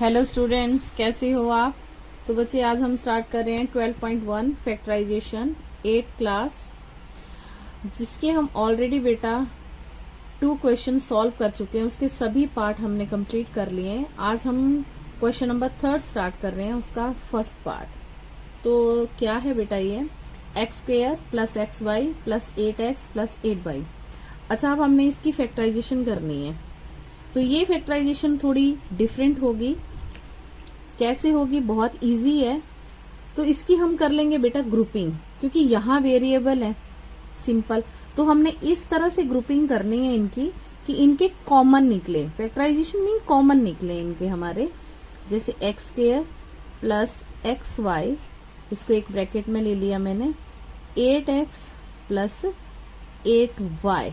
Hello students, कैसे हो आप। तो बच्चे आज हम स्टार्ट कर रहे हैं 12.1 फैक्टराइजेशन 8th क्लास, जिसके हम ऑलरेडी बेटा 2 क्वेश्चन सॉल्व कर चुके हैं। उसके सभी पार्ट हमने कंप्लीट कर लिए हैं। आज हम क्वेश्चन नंबर 3 स्टार्ट कर रहे हैं, उसका फर्स्ट पार्ट। तो क्या है बेटा ये, x square plus x y plus 8x plus 8y। अच्छा, अब हमने इसकी फैक्टराइजेशन करनी है। तो ये फैक्टराइजेशन थोड़ी डिफरेंट होगी। कैसे होगी, बहुत इजी है। तो इसकी हम कर लेंगे बेटा ग्रुपिंग, क्योंकि यहाँ वेरिएबल है सिंपल। तो हमने इस तरह से ग्रुपिंग करनी है इनकी कि इनके कॉमन निकले। फैक्टराइजेशन मीन कॉमन निकले इनके हमारे। जैसे x square plus x y, इसको एक ब्रैकेट में ले लिया मैंने, 8x प्लस 8y।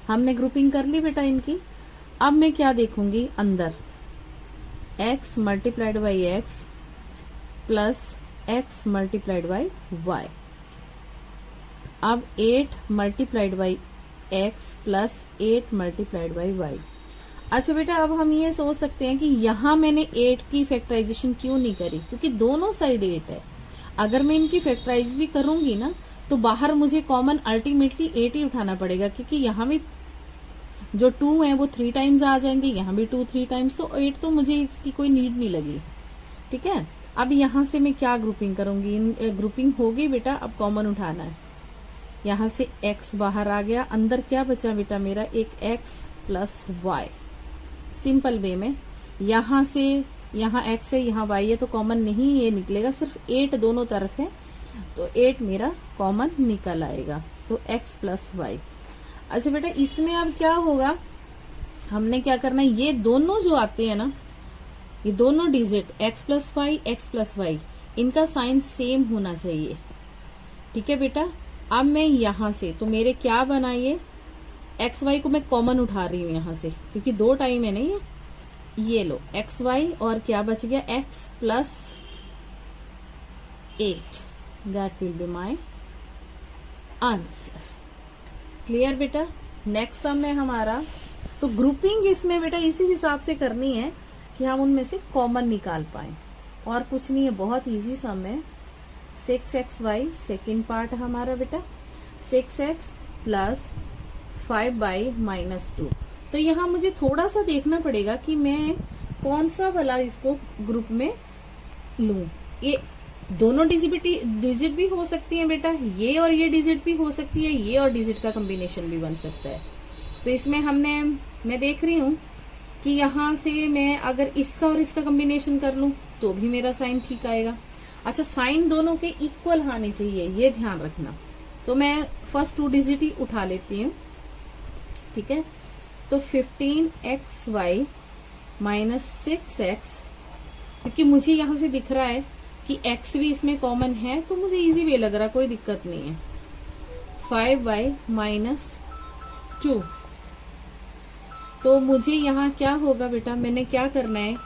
हमने ग्रुपिंग कर ली बेटा इनकी। अब मैं क्या देखूंगी अंदर, x multiplied by x plus x multiplied by y. अब 8 multiplied by x plus 8 multiplied by y. अच्छा बेटा, अब हम ये सोच सकते हैं कि यहां मैंने 8 की फैक्टराइजेशन क्यों नहीं करी, क्योंकि दोनों साइड 8 है। अगर मैं इनकी फैक्टराइज भी करूंगी ना, तो बाहर मुझे कॉमन अल्टीमेटली 8 ही उठाना पड़ेगा, क्योंकि यहाँ भी जो 2 है वो 3 टाइम्स आ जाएंगे, यहाँ भी 2 3 टाइम्स, तो 8 तो मुझे इसकी कोई नीड नहीं लगी। ठीक है, अब यहाँ से मैं क्या ग्रुपिंग करूंगी, ग्रुपिंग होगी बेटा। अब कॉमन उठाना है। यहाँ से x बाहर आ गया, अंदर क्या बचा बेटा मेरा, एक x plus y. Simple way में यहाँ से यहाँ x है, यहाँ y है, तो कॉमन नहीं ये निकलेगा, सिर्फ 8 दोनों तरफ है, तो 8 मेरा कॉमन निकल आएगा। तो x प्लस वाई। अच्छा बेटा, इसमें अब क्या होगा, हमने क्या करना है, ये दोनों जो आते हैं ना, ये दोनों digit x plus y x plus y, इनका साइन सेम होना चाहिए। ठीक है बेटा। अब मैं यहां से, तो मेरे क्या बना, ये एक्स वाई को मैं कॉमन उठा रही हूं यहां से, क्योंकि 2 टाइम है ना ये लो एक्स वाई, और क्या बच गया, x plus 8। That will be my answer. Clear बेटा। नेक्स्ट सम है हमारा। तो ग्रुपिंग इसमें बेटा इसी हिसाब से करनी है कि हम उनमें से कॉमन निकाल पाए, और कुछ नहीं है, बहुत इजी सम है। 6xy सेकेंड पार्ट हमारा बेटा, 6x प्लस 5y माइनस 2। तो यहाँ मुझे थोड़ा सा देखना पड़ेगा कि मैं कौन सा वाला इसको ग्रुप में लूं। ये दोनों डिजिट भी हो सकती है बेटा, ये और ये डिजिट भी हो सकती है, ये और डिजिट का कॉम्बिनेशन भी बन सकता है। तो इसमें मैं देख रही हूं कि यहाँ से मैं अगर इसका और इसका कॉम्बिनेशन कर लूं तो भी मेरा साइन ठीक आएगा। अच्छा, साइन दोनों के इक्वल आने चाहिए, ये ध्यान रखना। तो मैं फर्स्ट 2 डिजिट ही उठा लेती हूँ। ठीक है, तो 15xy माइनस 6x, क्योंकि मुझे यहां से दिख रहा है कि x भी इसमें कॉमन है, तो मुझे इजी वे लग रहा, कोई दिक्कत नहीं है। 5y minus 2। तो मुझे यहाँ क्या होगा बेटा, मैंने क्या करना है,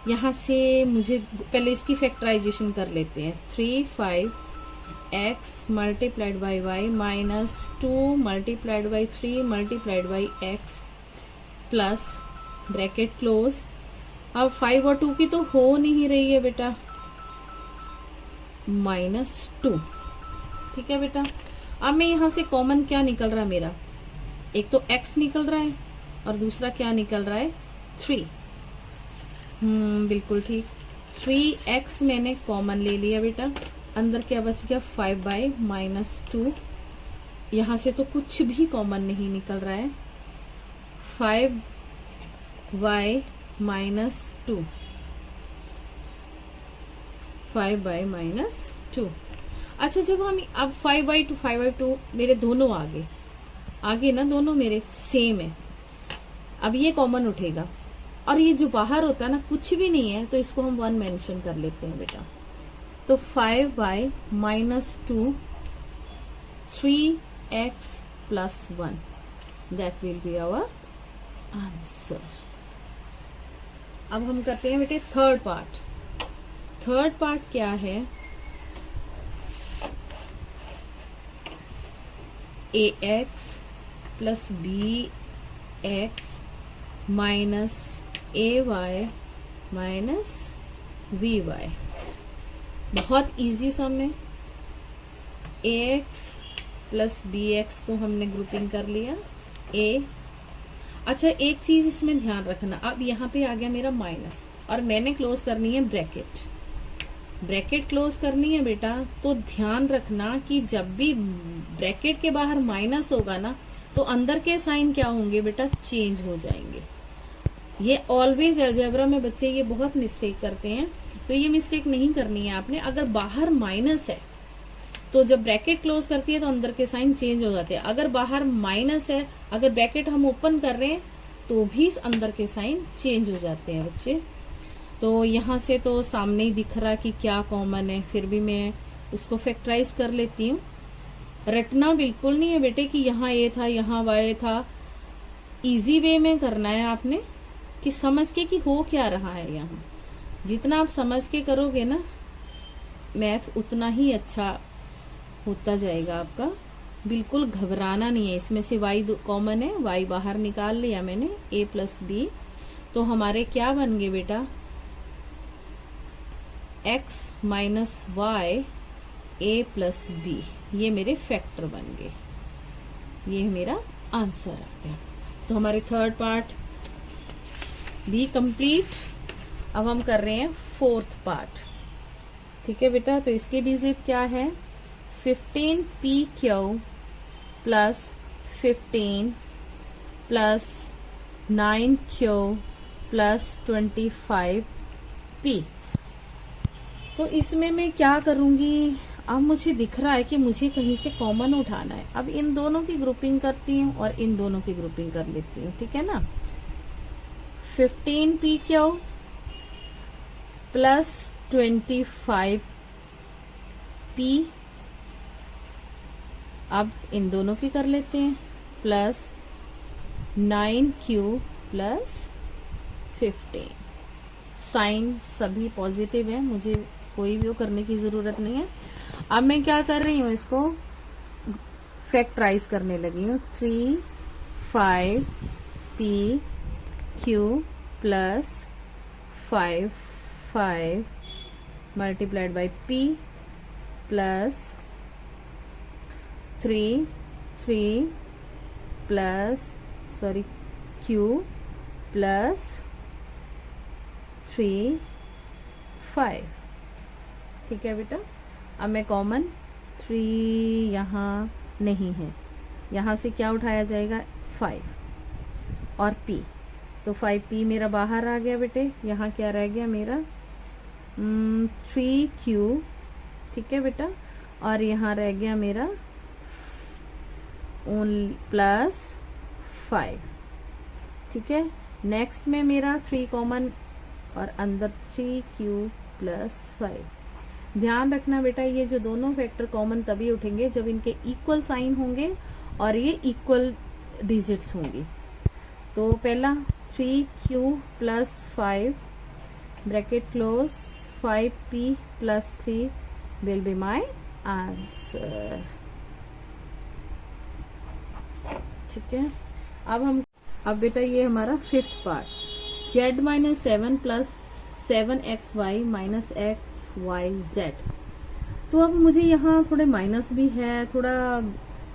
यहाँ से मुझे पहले इसकी फैक्टराइजेशन कर लेते हैं। 3 5x multiplied by y minus 2 multiplied by 3 multiplied by x plus bracket close. अब 5 और 2 की तो हो नहीं रही है बेटा, -2। ठीक है बेटा। अब मैं यहां से कॉमन क्या निकल रहा है मेरा, एक तो x निकल रहा है और दूसरा क्या निकल रहा है, 3। बिल्कुल ठीक, 3x मैंने कॉमन ले लिया बेटा। अंदर क्या बच गया, 5y माइनस 2। यहां से तो कुछ भी कॉमन नहीं निकल रहा है। 5y minus 2, 5y minus 2। अच्छा, जब हम अब 5y2 5y2 मेरे दोनों आगे ना, दोनों मेरे सेम है। अब ये कॉमन उठेगा, और ये जो बाहर होता है ना, कुछ भी नहीं है, तो इसको हम 1 मेंशन कर लेते हैं बेटा। तो 5y minus 2 3x plus 1, that will be our answer. अब हम करते हैं बेटे थर्ड पार्ट। थर्ड पार्ट क्या है, ax plus bx minus ay minus v y. बहुत इजी सम है। A x plus b x को हमने ग्रुपिंग कर लिया ए। अच्छा, एक चीज इसमें ध्यान रखना, अब यहाँ पे आ गया मेरा माइनस और मैंने क्लोज करनी है ब्रैकेट। ब्रैकेट क्लोज करनी है बेटा, तो ध्यान रखना कि जब भी ब्रैकेट के बाहर माइनस होगा ना, तो अंदर के साइन क्या होंगे बेटा, चेंज हो जाएंगे। ये ऑलवेज अलजेब्रा में बच्चे ये बहुत मिस्टेक करते हैं, तो ये मिस्टेक नहीं करनी है आपने। अगर बाहर माइनस है तो जब ब्रैकेट क्लोज करती है तो अंदर के साइन चेंज हो जाते हैं। अगर बाहर माइनस है, अगर ब्रैकेट हम ओपन कर रहे हैं तो भी अंदर के साइन चेंज हो जाते हैं बच्चे। तो यहाँ से तो सामने ही दिख रहा कि क्या कॉमन है, फिर भी मैं इसको फैक्टराइज कर लेती हूँ। रटना बिल्कुल नहीं है बेटे कि यहाँ ए था यहाँ वाई था। इजी वे में करना है आपने कि समझ के कि हो क्या रहा है यहाँ। जितना आप समझ के करोगे ना मैथ, उतना ही अच्छा होता जाएगा आपका। बिल्कुल घबराना नहीं है। इसमें से y कॉमन है, y बाहर निकाल लिया मैंने, a प्लस बी। तो हमारे क्या बन गए बेटा, x minus y a plus b. ये मेरे फैक्टर बन गए। ये मेरा आंसर आ गया। तो हमारे थर्ड पार्ट भी कंप्लीट। अब हम कर रहे हैं फोर्थ पार्ट। ठीक है बेटा, तो इसकी डिजिट क्या है, 15pq plus 15 plus 9q plus 25p। तो इसमें मैं क्या करूंगी, अब मुझे दिख रहा है कि मुझे कहीं से कॉमन उठाना है। अब इन दोनों की ग्रुपिंग करती हूँ और इन दोनों की ग्रुपिंग कर लेती हूँ, ठीक है ना। 15pq plus 25p। अब इन दोनों की कर लेते हैं, प्लस 9q प्लस 15। साइन सभी पॉजिटिव है, मुझे कोई भी वो करने की जरूरत नहीं है। अब मैं क्या कर रही हूँ, इसको फैक्टराइज करने लगी हूँ। 3 5p q plus 5 multiplied by p plus 3 plus q plus 3 5। ठीक है बेटा। अब मैं कॉमन 3 यहाँ नहीं है, यहाँ से क्या उठाया जाएगा, 5 और p। तो 5p मेरा बाहर आ गया बेटे। यहाँ क्या रह गया मेरा, 3q। ठीक है बेटा, और यहाँ रह गया मेरा प्लस 5। ठीक है, नेक्स्ट में मेरा 3 कॉमन और अंदर 3q प्लस 5। ध्यान रखना बेटा, ये जो दोनों फैक्टर कॉमन तभी उठेंगे जब इनके इक्वल साइन होंगे और ये इक्वल डिजिट्स होंगी। तो पहला 3q plus 5 bracket close, 5p plus 3 will be my answer. ठीक है, अब बेटा ये हमारा fifth part, z minus 7 plus 7xy minus xyz। तो अब मुझे यहाँ थोड़े माइनस भी है, थोड़ा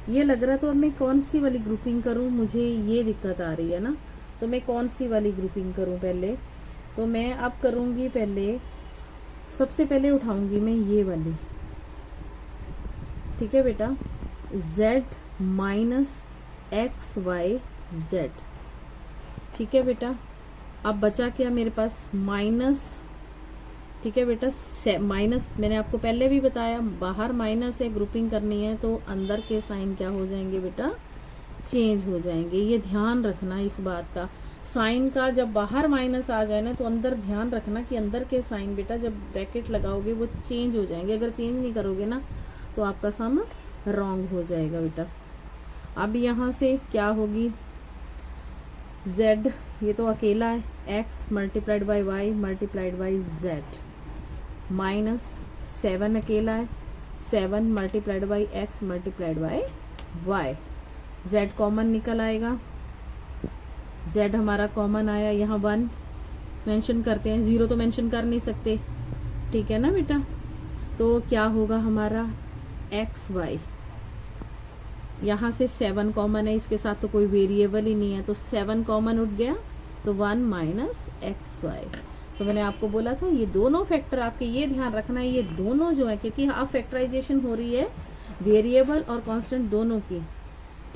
ये लग रहा है। तो अब मैं कौन सी वाली ग्रुपिंग करूँ, मुझे ये दिक्कत आ रही है ना। तो मैं कौन सी वाली ग्रुपिंग करूँ पहले, तो मैं अब करूँगी पहले, सबसे पहले उठाऊंगी मैं ये वाली। ठीक है बेटा, z माइनस xyz। ठीक है बेटा, अब बचा क्या मेरे पास, माइनस। ठीक है बेटा, माइनस मैंने आपको पहले भी बताया, बाहर माइनस है, ग्रुपिंग करनी है तो अंदर के साइन क्या हो जाएंगे बेटा, चेंज हो जाएंगे। ये ध्यान रखना इस बात का। साइन का जब बाहर माइनस आ जाए ना, तो अंदर ध्यान रखना कि अंदर के साइन बेटा जब ब्रैकेट लगाओगे वो चेंज हो जाएंगे। अगर चेंज नहीं करोगे ना तो आपका सम रॉन्ग हो जाएगा बेटा। अब यहाँ से क्या होगी, z ये तो अकेला है, x multiplied by y multiplied by z, minus 7 अकेला है, 7 multiplied by x multiplied by y। z common निकल आएगा, z हमारा कॉमन आया, यहाँ 1 मेंशन करते हैं, 0 तो मेंशन कर नहीं सकते, ठीक है ना बेटा। तो क्या होगा हमारा एक्स वाई, यहाँ से 7 कॉमन है, इसके साथ तो कोई वेरिएबल ही नहीं है, तो 7 कॉमन उठ गया, तो 1 माइनस एक्स वाई। तो मैंने आपको बोला था ये दोनों फैक्टर आपके ये ध्यान रखना है, ये दोनों जो है, क्योंकि अब फैक्टराइजेशन हो रही है वेरिएबल और कांस्टेंट दोनों की,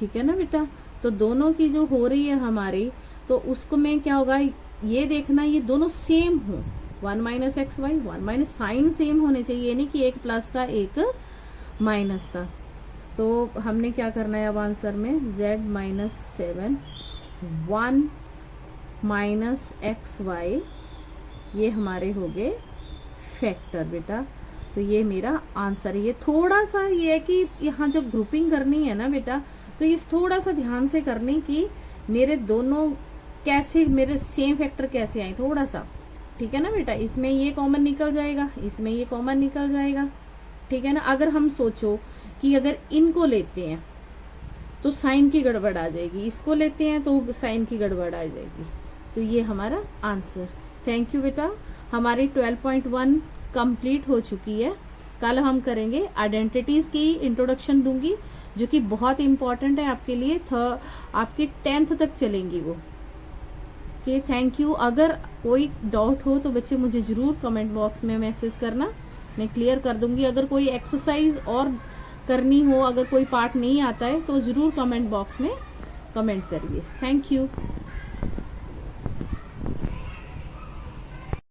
ठीक है ना बेटा। तो दोनों की जो हो रही है हमारी, तो उसको में क्या होगा, ये देखना ये दोनों सेम हो, 1 minus x y, 1 minus sign same होने चाहिए, ये नहीं कि एक प्लस का एक माइनस का। तो हमने क्या करना है अब आंसर में, z minus 7 1 minus x y, ये हमारे हो गए फैक्टर बेटा। तो ये मेरा आंसर है। ये थोड़ा सा ये है कि यहाँ जब ग्रुपिंग करनी है ना बेटा, तो ये थोड़ा सा ध्यान से करनी कि मेरे दोनों कैसे, मेरे सेम फैक्टर कैसे आए, थोड़ा सा, ठीक है ना बेटा। इसमें ये कॉमन निकल जाएगा, इसमें ये कॉमन निकल जाएगा, ठीक है ना। अगर हम सोचो कि अगर इनको लेते हैं तो साइन की गड़बड़ आ जाएगी, इसको लेते हैं तो साइन की गड़बड़ आ जाएगी। तो ये हमारा आंसर। थैंक यू बेटा, हमारी 12.1 कंप्लीट हो चुकी है। कल हम करेंगे आइडेंटिटीज की इंट्रोडक्शन दूंगी, जो कि बहुत इंपॉर्टेंट है आपके लिए, आपकी 10th तक चलेंगी वो। Okay, thank you. अगर कोई डाउट हो तो बच्चे मुझे जरूर कमेंट बॉक्स में मैसेज करना, मैं क्लियर कर दूंगी। अगर कोई एक्सरसाइज और करनी हो, अगर कोई पार्ट नहीं आता है तो जरूर कमेंट बॉक्स में कमेंट करिए। Thank you.